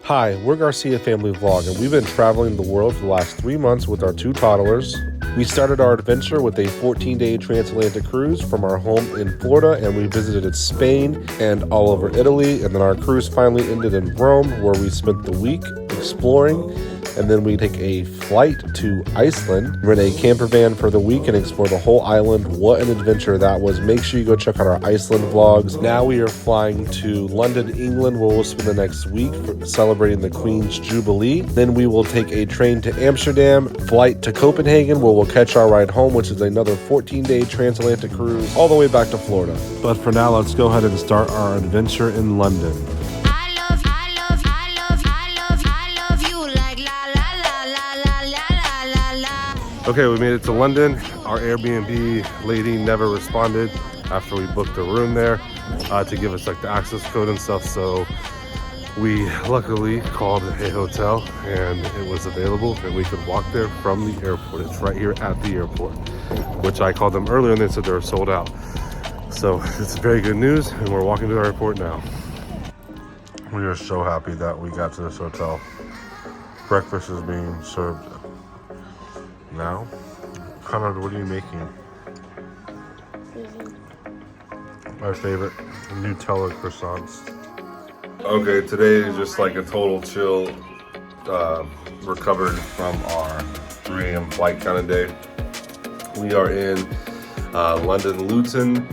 Hi, we're Garcia Family Vlog, and we've been traveling the world for the last 3 months with our 2 toddlers. We started our adventure with a 14-day transatlantic cruise from our home in Florida, and we visited Spain and all over Italy, and then our cruise finally ended in Rome, where we spent the week exploring. And then we take a flight to Iceland, rent a camper van for the week, and explore the whole island. What an adventure that was. Make sure you go check out our Iceland vlogs. Now we are flying to London, England, where we'll spend the next week celebrating the Queen's Jubilee. Then we will take a train to Amsterdam, flight to Copenhagen, where we'll catch our ride home, which is another 14-day transatlantic cruise all the way back to Florida. But for now, let's go ahead and start our adventure in London. Okay, we made it to London. Our Airbnb lady never responded after we booked the room there to give us like the access code and stuff. So we luckily called a hotel and it was available and we could walk there from the airport. It's right here at the airport, which I called them earlier and they said they were sold out. So it's very good news and we're walking to the airport now. We are so happy that we got to this hotel. Breakfast is being served now. Conrad, what are you making? My favorite, Nutella croissants. Okay, today is just like a total chill, recovered from our 3 a.m. flight kind of day. We are in London, Luton,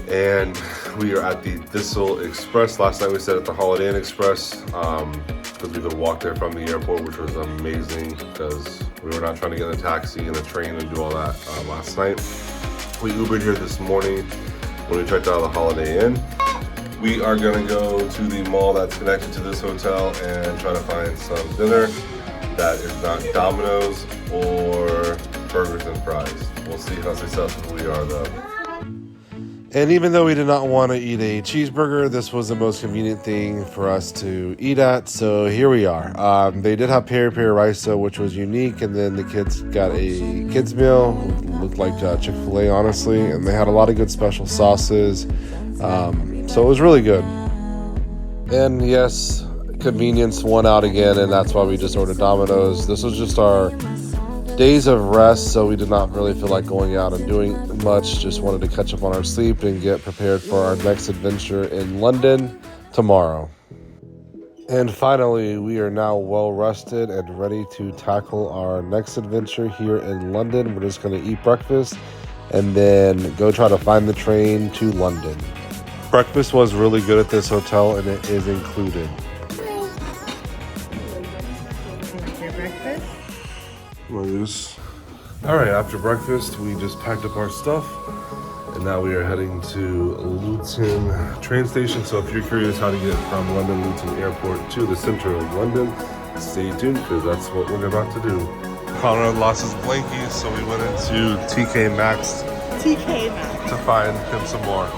and we are at the Thistle Express. Last night we stayed at the Holiday Inn Express because we could walk there from the airport, which was amazing because we were not trying to get in a taxi and a train and do all that last night. We Ubered here this morning when we checked out of the Holiday Inn. We are gonna go to the mall that's connected to this hotel and try to find some dinner that is not Domino's or burgers and fries. We'll see how successful we are though. And even though we did not want to eat a cheeseburger, this was the most convenient thing for us to eat at. So here we are. They did have peri-peri rice, though, which was unique. And then the kids got a kids meal. Looked like Chick-fil-A, honestly. And they had a lot of good special sauces. So it was really good. And yes, convenience won out again. And that's why we just ordered Domino's. This was just our days of rest, so we did not really feel like going out and doing much. Just wanted to catch up on our sleep and get prepared for our next adventure in London tomorrow. And finally, we are now well rested and ready to tackle our next adventure here in London. We're just going to eat breakfast and then go try to find the train to London. Breakfast was really good at this hotel and it is included. Alright, after breakfast we just packed up our stuff and now we are heading to Luton train station. So if you're curious how to get from London Luton Airport to the center of London, stay tuned because that's what we're about to do. Conrad lost his blankies, so we went into TK Maxx to find him some more.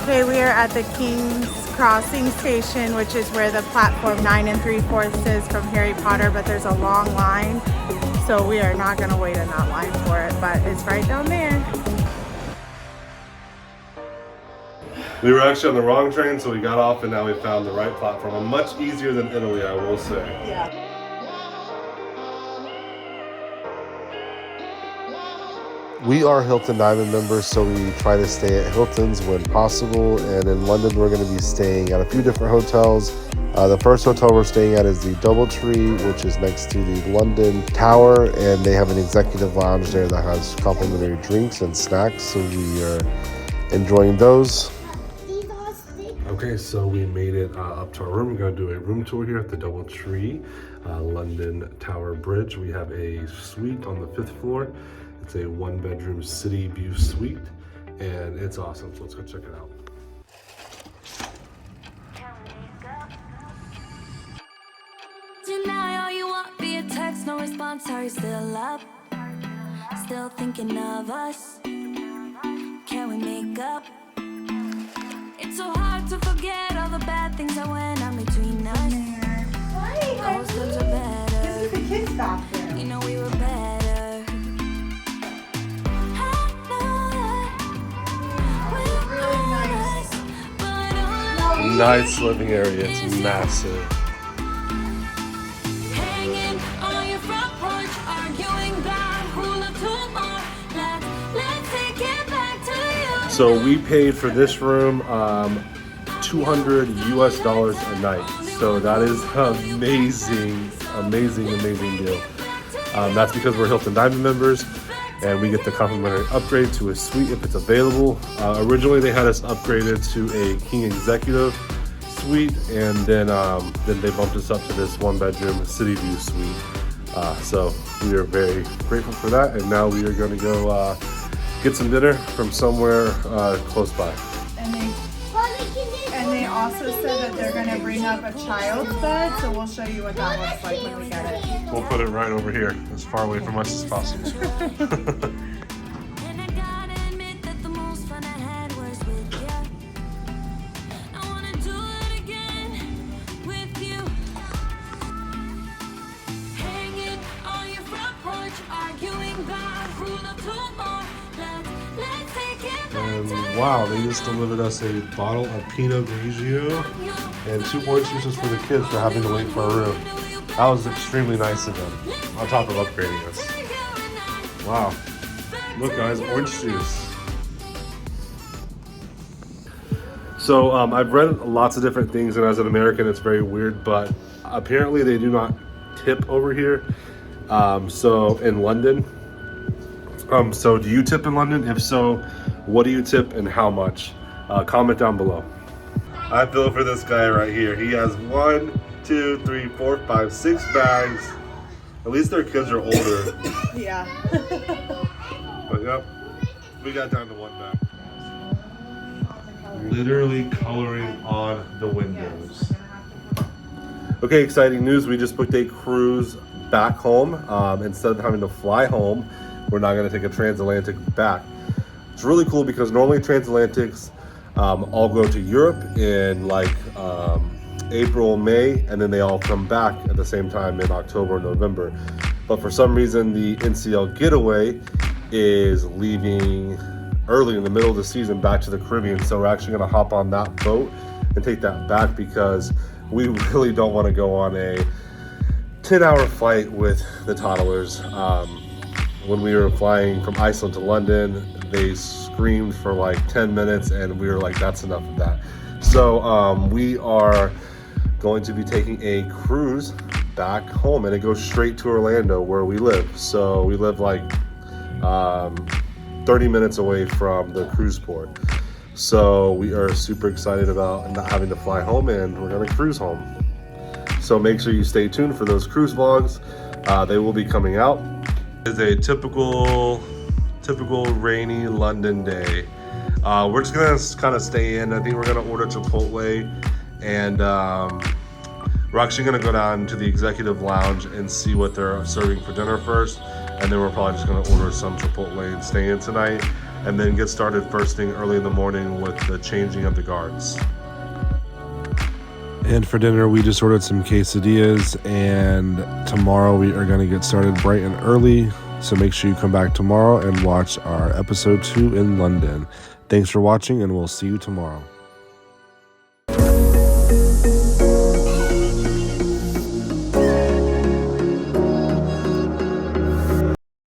Okay, we are at the King's Crossing station, which is where the platform 9 3/4 is from Harry Potter, but there's a long line, so we are not going to wait in that line for it, but it's right down there. We were actually on the wrong train, so we got off and now we found the right platform. Much easier than Italy, I will say. Yeah. We are Hilton Diamond members, so we try to stay at Hilton's when possible. And in London, we're going to be staying at a few different hotels. The first hotel we're staying at is the DoubleTree, which is next to the London Tower. And they have an executive lounge there that has complimentary drinks and snacks. So we are enjoying those. Okay, so we made it up to our room. We're going to do a room tour here at the DoubleTree, London Tower Bridge. We have a suite on the 5th floor. It's a 1-bedroom city view suite, and it's awesome. So let's go check it out. Tonight, all you want be a text, no response. Are you still up? Still thinking of us? Can we make up? It's so hard to forget all the bad things that went on between us. Hi, Those times are better. this is the kids' bathroom. You know we were better. I know that nice living area. It's massive. Hanging on your front porch, arguing about who loved who more. Let's take it back to you. So we paid for this room $200 US a night. So that is amazing deal. That's because we're Hilton Diamond members, and we get the complimentary upgrade to a suite if it's available. Originally, they had us upgraded to a King Executive suite, and then they bumped us up to this 1-bedroom City View suite. So we are very grateful for that, and now we are going to go get some dinner from somewhere close by. And they also said that they're going to bring up a child's bed, so we'll show you what that looks like when we get it. We'll put it right over here, as far away from us as possible. And I gotta admit that the most fun I had was with you. I wanna do it again with you. Hanging on your front porch, arguing about who loved who more. Let's take it back And to wow, they just delivered us a bottle of Pinot Grigio and 2 orange juices for the kids for having to wait for a room. That was extremely nice of them, on top of upgrading us. Wow. Look guys, orange juice. So I've read lots of different things, and as an American it's very weird, but apparently they do not tip over here. So in London. So do you tip in London? If so, what do you tip and how much? Comment down below. I feel for this guy right here. He has 1, 2, 3, 4, 5, 6 bags. At least their kids are older. Yeah. But yep, we got down to 1 bag. Literally coloring on the windows. Okay, exciting news. We just booked a cruise back home. Instead of having to fly home, we're not going to take a transatlantic back. It's really cool because normally transatlantics all go to Europe in like April, May, and then they all come back at the same time in October, November. But for some reason, the NCL Getaway is leaving early in the middle of the season back to the Caribbean. So we're actually going to hop on that boat and take that back because we really don't want to go on a 10-hour flight with the toddlers. When we were flying from Iceland to London, they screamed for like 10 minutes and we were like, that's enough of that. So we are going to be taking a cruise back home, and it goes straight to Orlando where we live. So we live like 30 minutes away from the cruise port. So we are super excited about not having to fly home, and we're gonna cruise home. So make sure you stay tuned for those cruise vlogs. They will be coming out. It's a typical rainy London day. We're just gonna kind of stay in. I think we're gonna order Chipotle, and we're actually gonna go down to the executive lounge and see what they're serving for dinner first, and then we're probably just gonna order some Chipotle and stay in tonight, and then get started first thing early in the morning with the changing of the guards. And for dinner, we just ordered some quesadillas, and tomorrow we are going to get started bright and early. So make sure you come back tomorrow and watch our episode 2 in London. Thanks for watching, and we'll see you tomorrow.